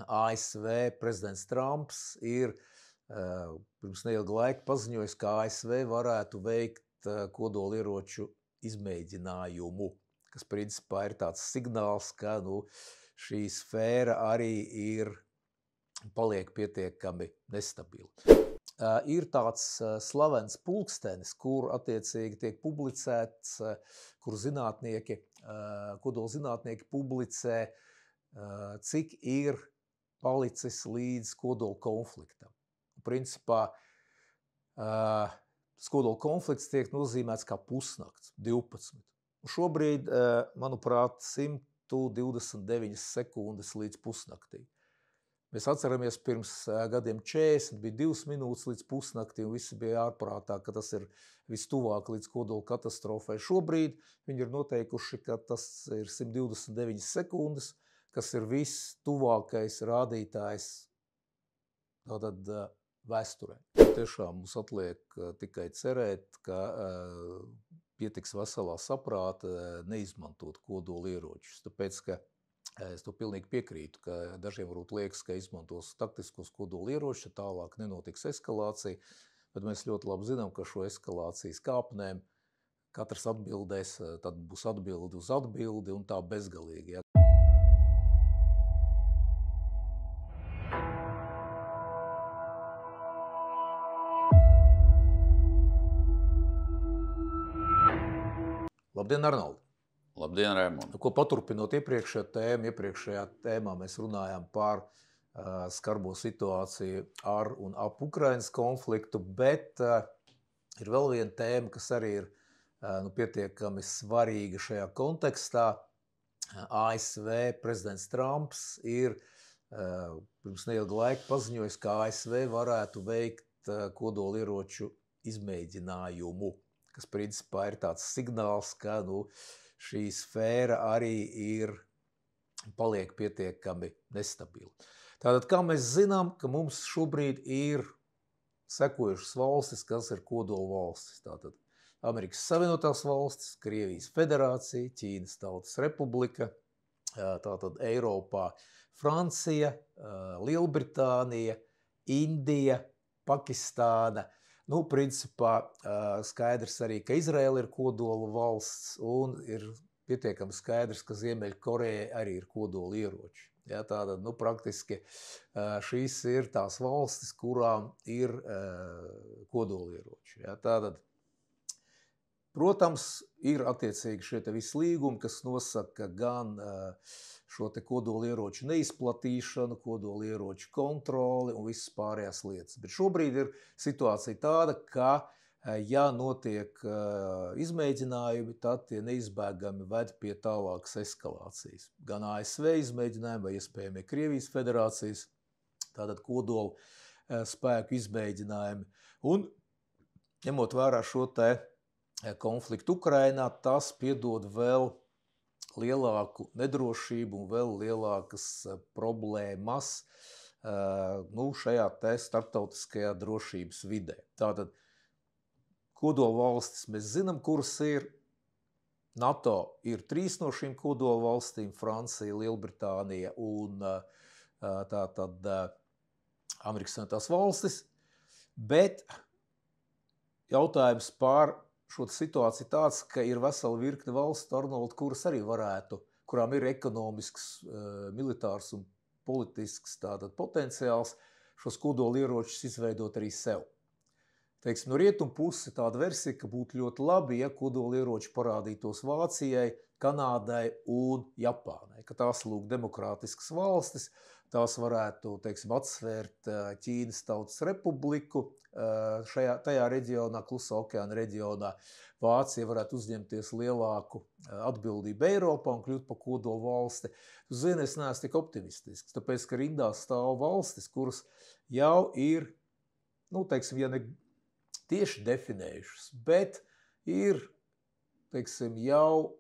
ASV prezidents Trumps ir pirms neilga laika paziņojis, ka ASV varētu veikt kodolieroču izmēģinājumu, kas principā ir tāds signāls, ka šī sfēra arī paliek pietiekami nestabila. Ir tāds slavens pulkstenis, kur attiecīgi tiek publicēts, kur kodolzinātnieki publicē, cik ir palicis līdz kodola konfliktam. Principā kodola konflikts tiek nozīmēts kā pusnakts, 12. Šobrīd, manuprāt, 129 sekundes līdz pusnaktī. Mēs atceramies, pirms gadiem 40 bija 2 minūtes līdz pusnaktī, un visi bija ārprātā, ka tas ir vistuvāk līdz kodola katastrofai. Šobrīd viņi ir noteikuši, ka tas ir 129 sekundes, kas ir viss tuvākais rādītājs tātad vēsturē. Tiešām mums atliek tikai cerēt, ka pietiks veselā saprāta neizmantot kodolieročus, tāpēc, ka es to pilnīgi piekrītu, ka dažiem varbūt liekas, ka izmantos taktiskos kodolieročus, tālāk nenotiks eskalācija, bet mēs ļoti labi zinām, ka šo eskalācijas kāpnēm katrs atbildēs, tad būs atbildi uz atbildi un tā bezgalīgi. Ja? Labdien, Arnoldi! Labdien, Raimond! Ko paturpinot iepriekšējā tēmā mēs runājām par skarbo situāciju ar un ap Ukrainas konfliktu, bet ir vēl viena tēma, kas arī ir pietiekami svarīga šajā kontekstā. ASV prezidents Trumps ir pirms neilga laika paziņojis, ka ASV varētu veikt kodolieroču izmēģinājumu, kas principā ir tāds signāls, ka šī sfēra arī paliek pietiekami nestabila. Tātad, kā mēs zinām, ka mums šobrīd ir sekojušas valstis, kas ir kodola valstis. Tātad Amerikas Savienotās valstis, Krievijas Federācija, Ķīnas Tautas Republika, tātad Eiropā Francija, Lielbritānija, Indija, Pakistāna. Principā skaidrs arī, ka Izraela ir kodola valsts un ir pietiekami skaidrs, ka Ziemeļkoreja arī ir kodola ieroči. Ja, tātad, praktiski šīs ir tās valstis, kurām ir kodola ieroči. Ja, tātad, protams, ir attiecīgi šie visi līgumi, kas nosaka gan šo kodolieroču neizplatīšanu, kodolieroču kontroli un visas pārējās lietas. Bet šobrīd ir situācija tāda, ka, ja notiek izmēģinājumi, tad tie neizbēgami ved pie tālākas eskalācijas. Gan ASV izmēģinājumi vai iespējami Krievijas Federācijas, tātad kodola spēku izmēģinājumi. Un, ņemot vērā šo konfliktu Ukrainā, tas piedod vēl lielāku nedrošību un vēl lielākas problēmas šajā starptautiskajā drošības vidē. Tātad kodola valstis mēs zinām, kuras ir. NATO ir 3 no šīm kodola valstīm - Francija, Lielbritānija un tātad Amerikas Savienotās valstis. Bet jautājums par šo situāciju tāds, ka ir vesela virkne valstu, Arnold, kurām ir ekonomisks, militārs un politisks potenciāls šos kodolieročus izveidot arī sev. Teiksim, no rietumu puses tāda versija, ka būtu ļoti labi, ja kodolieroči parādītos Vācijai, Kanādai un Japānai, ka tās lūk demokrātiskas valstis, tās varētu, teiksim, atsvērt Ķīnas Tautas Republiku tajā reģionā, Klusā okeāna reģionā. Vācija varētu uzņemties lielāku atbildību Eiropā un kļūt par kodola valsti. Tu zini, es neesmu tik optimistisks, tāpēc, ka rindā stāv valstis, kuras jau ir, teiksim, ja ne tieši definējušas, bet ir, teiksim, jau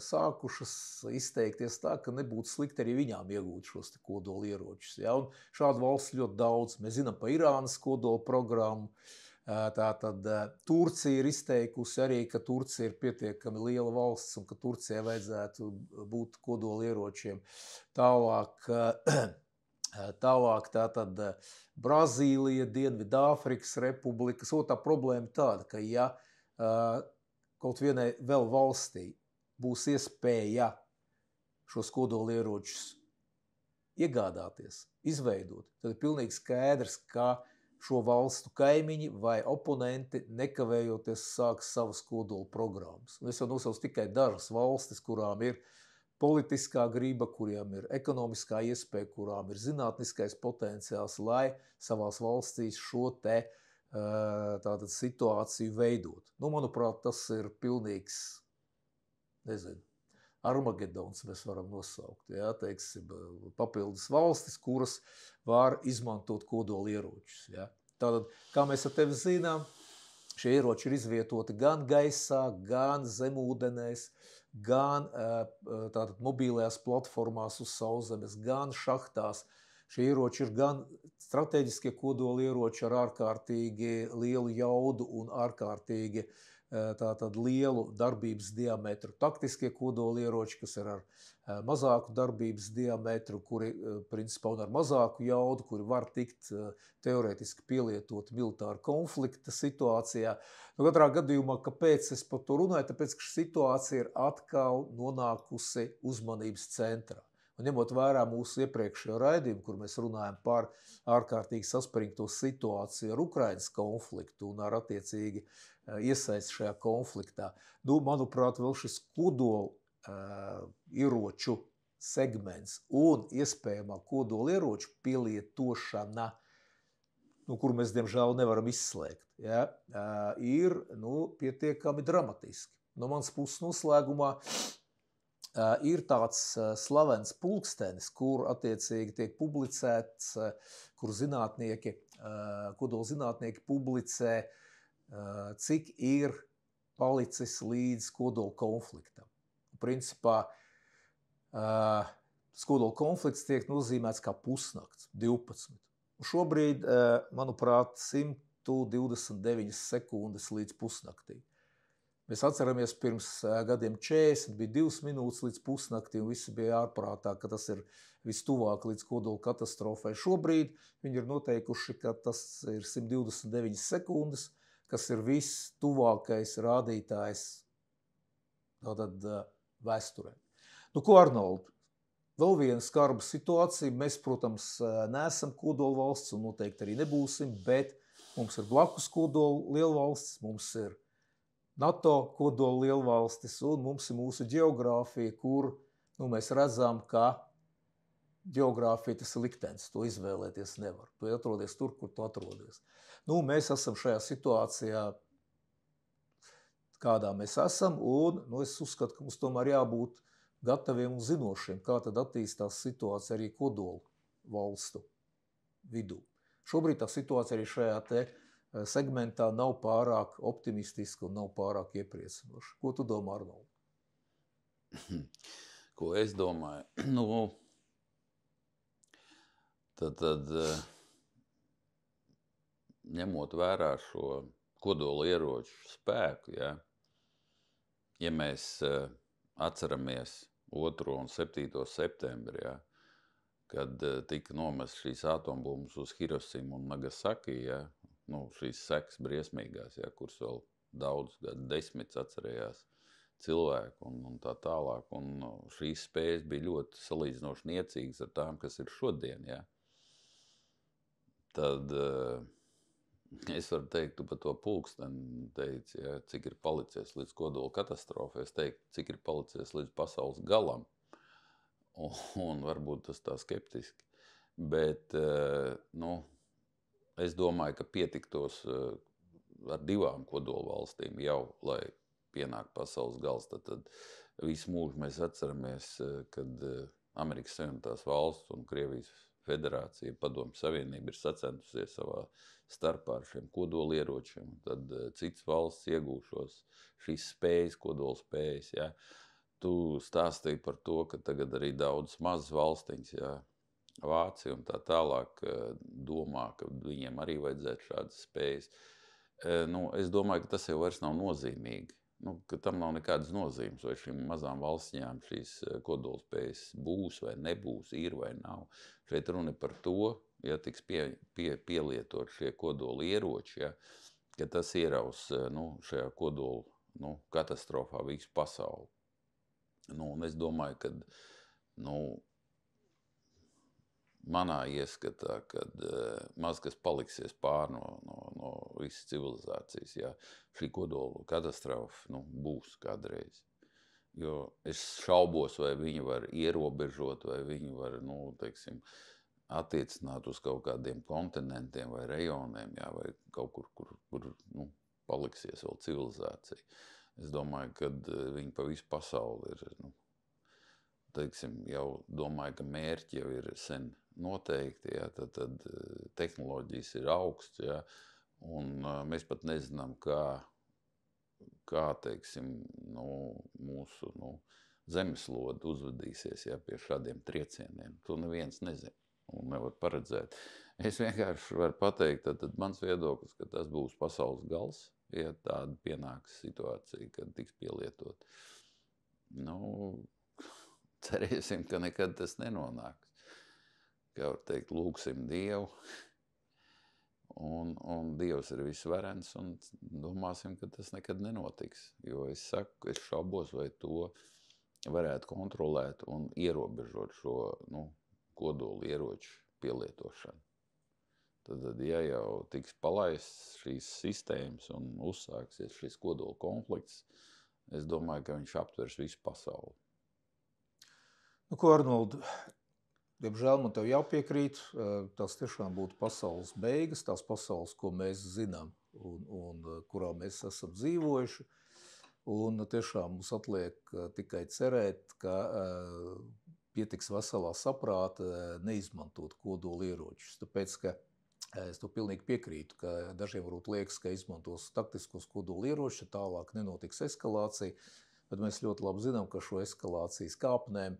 sākušas izteikties tā, ka nebūtu slikti arī viņām iegūt šos kodolieročus. Ja? Un šādu valsts ļoti daudz. Mēs zinām par Irānas kodola programmu. Tātad Turcija ir izteikusi arī, ka Turcija ir pietiekami liela valsts un ka Turcijai vajadzētu būt kodolieročiem. Tālāk Tālāk tātad Brazīlija, Dienvidāfrikas republikas. Otrā problēma tāda, ka ja kaut vienai vēl valstī būs iespēja šos kodolieročus iegādāties, izveidot, tad ir pilnīgi skaidrs, ka šo valstu kaimiņi vai oponenti nekavējoties sāks savas kodola programmas. Un es jau nosaucu tikai dažas valstis, kurām ir politiskā griba, kuriem ir ekonomiskā iespēja, kurām ir zinātniskais potenciāls, lai savās valstīs šo te tātad situāciju veidot. Nu, manuprāt, tas ir pilnīgs, nezinu, Armagedons mēs varam nosaukt, ja, teiksim, papildus valstis, kuras var izmantot kodolieročus. Ja. Tātad, kā mēs ar tevi zinām, šie ieroči ir izvietoti gan gaisā, gan zemūdenēs, gan tātad mobīlajās platformās uz sauszemes, gan šahtās. Šie ieroči ir gan strateģiskie kodolieroči ar ārkārtīgi lielu jaudu un ārkārtīgi tātad lielu darbības diametru, taktiskie kodolieroči, kas ir ar mazāku darbības diametru, kuri principā un ar mazāku jaudu, kuri var tikt teorētiski pielietot militāru konflikta situācijā. Nu, katrā gadījumā, kāpēc es par to runāju? Tāpēc, ka šī situācija ir atkal nonākusi uzmanības centrā. Un ņemot vērā mūsu iepriekšējo raidījumu, kur mēs runājam par ārkārtīgi saspringto situāciju ar Ukrainas konfliktu un ar attiecīgi iesaist šajā konfliktā. Nu, manuprāt, vēl šis kodola ieroču segments un iespējamā kodola ieroču pielietošana, nu, kur mēs, diemžēl, nevaram izslēgt, ja, ir pietiekami dramatiski. No manas puses noslēgumā ir tāds slavens pulkstenis, kur attiecīgi tiek publicēts, kur zinātnieki, kodola zinātnieki publicē, cik ir palicis līdz kodola konfliktam. Principā kodola konflikts tiek nozīmēts kā pusnakts, 12. Un šobrīd, manuprāt, 129 sekundes līdz pusnaktī. Mēs atceramies, pirms gadiem 40 bija 2 minūtes līdz pusnaktī, un visi bija ārprātā, ka tas ir vistuvāk līdz kodola katastrofai. Šobrīd viņi ir noteikuši, ka tas ir 129 sekundes, kas ir viss tuvākais rādītājs tātad vēsturē. Nu, ko, Arnold? Vēl viena skarba situācija. Mēs, protams, neesam kodola valsts un noteikti arī nebūsim, bet mums ir blakus kodola lielvalsts, mums ir NATO kodola lielvalstis un mums ir mūsu ģeogrāfija, kur mēs redzam, ka ģeogrāfija tas ir liktenis, to izvēlēties nevar. Tu atrodies tur, kur tu atrodies. Nu, mēs esam šajā situācijā, kādā mēs esam, un es uzskatu, ka mums tomēr jābūt gataviem un zinošiem, kā tad attīstās situācija arī kodola valstu vidū. Šobrīd tā situācija arī šajā te segmentā nav pārāk optimistiska un nav pārāk iepriecinoša. Ko tu domā, Arnold? Ko es domāju? Nu, tad ņemot vērā šo kodola ieroču spēku, ja mēs atceramies 2. un 7. septembri, kad tika nomest šīs atombumbas uz Hirosimu un Nagasaki, šīs sekas briesmīgās, kuras vēl daudz gadu desmitus atcerējās cilvēku un tā tālāk. Un šīs spējas bija ļoti salīdzinoši niecīgas ar tām, kas ir šodien. Tad es varu teikt, tu par to pulksteni teici, cik ir palicies līdz kodola katastrofai. Es teiktu, cik ir palicies līdz pasaules galam. Un varbūt tas tā skeptiski. Bet, es domāju, ka pietiktos ar 2 kodola valstīm jau, lai pienāk pasaules gals. Tad visu mūžu mēs atceramies, kad Amerikas Savienotās valsts un Krievijas federācija, Padomju Savienība ir sacentusies savā starpā ar šiem kodolieročiem. Tad cits valsts iegūšos šīs spējas, kodola spējas. Tu stāstīji par to, ka tagad arī daudz mazas valstiņas, Vācija un tā tālāk domā, ka viņiem arī vajadzētu šādas spējas. Es domāju, ka tas jau vairs nav nozīmīgi. ka tam nav nekādas nozīmes, vai šīm mazām valstiņām šīs kodolspējas būs vai nebūs, ir vai nav. Šeit runa par to, ja tiks pielietot šie kodoli ieroči, ja, ka tas ieraus šajā kodolu katastrofā visu pasauli. Un es domāju, ka manā ieskatā, kad maz kas paliksies pār no visas civilizācijas, ja šī kodola katastrofa būs kādreiz. Jo es šaubos, vai viņi var ierobežot, vai viņi var, attiecināt uz kaut kādiem kontinentiem vai rejoniem, ja, vai kaut kur paliksies vēl civilizācija. Es domāju, ka viņi pa visu pasauli ir, jau domāju, ka mērķi jau ir sen noteikti, ja, tad tehnoloģijas ir augsts, ja, un mēs pat nezinām, kā mūsu zemeslode uzvedīsies, ja, pie šādiem triecieniem. To neviens nezina un nevar paredzēt. Es vienkārši varu pateikt, tad mans viedoklis, ka tas būs pasaules gals, ja tāda pienāks situācija, kad tiks pielietot. Cerēsim, ka nekad tas nenonāks. Kā var teikt, lūgsim Dievu, un Dievs ir visvarens, un domāsim, ka tas nekad nenotiks. Jo es saku, es šaubos, vai to varētu kontrolēt un ierobežot šo kodolu ieroču pielietošanu. Tad, ja jau tiks palaists šīs sistēmas un uzsāksies šis kodola konflikts, es domāju, ka viņš aptvers visu pasauli. Ko, Arnold, diemžēl man tev jāpiekrīt, tas tiešām būtu pasaules beigas, tās pasaules, ko mēs zinām un kurā mēs esam dzīvojuši. Un tiešām mums atliek tikai cerēt, ka pietiks veselā saprāta neizmantot kodoli ieročus. Tāpēc, ka es to pilnīgi piekrītu, ka dažiem varbūt liekas, ka izmantos taktiskos kodoli ieročus, tālāk nenotiks eskalācija, bet mēs ļoti labi zinām, ka šo eskalācijas kāpnēm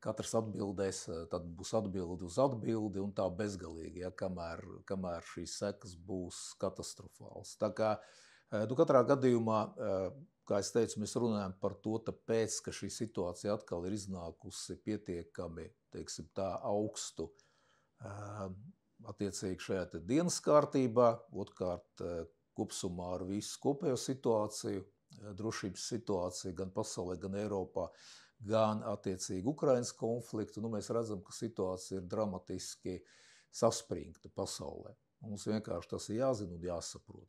katrs atbildēs, tad būs atbildi uz atbildi un tā bezgalīgi, ja, kamēr šīs sekas būs katastrofāls. Tā kā, katrā gadījumā, kā es teicu, mēs runājam par to, tāpēc, ka šī situācija atkal ir iznākusi pietiekami, teiksim tā, augstu attiecīgi šajā dienas kārtībā, otrkārt kopsumā ar visu kopējo situāciju, drošības situāciju gan pasaulē, gan Eiropā, gan attiecīgi Ukrainas konfliktu. Mēs redzam, ka situācija ir dramatiski saspringta pasaulē. Mums vienkārši tas ir jāzina un jāsaprot.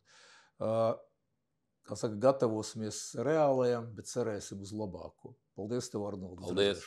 Kā saka, gatavosimies reālajam, bet cerēsim uz labāko. Paldies tev, Arnold. Paldies!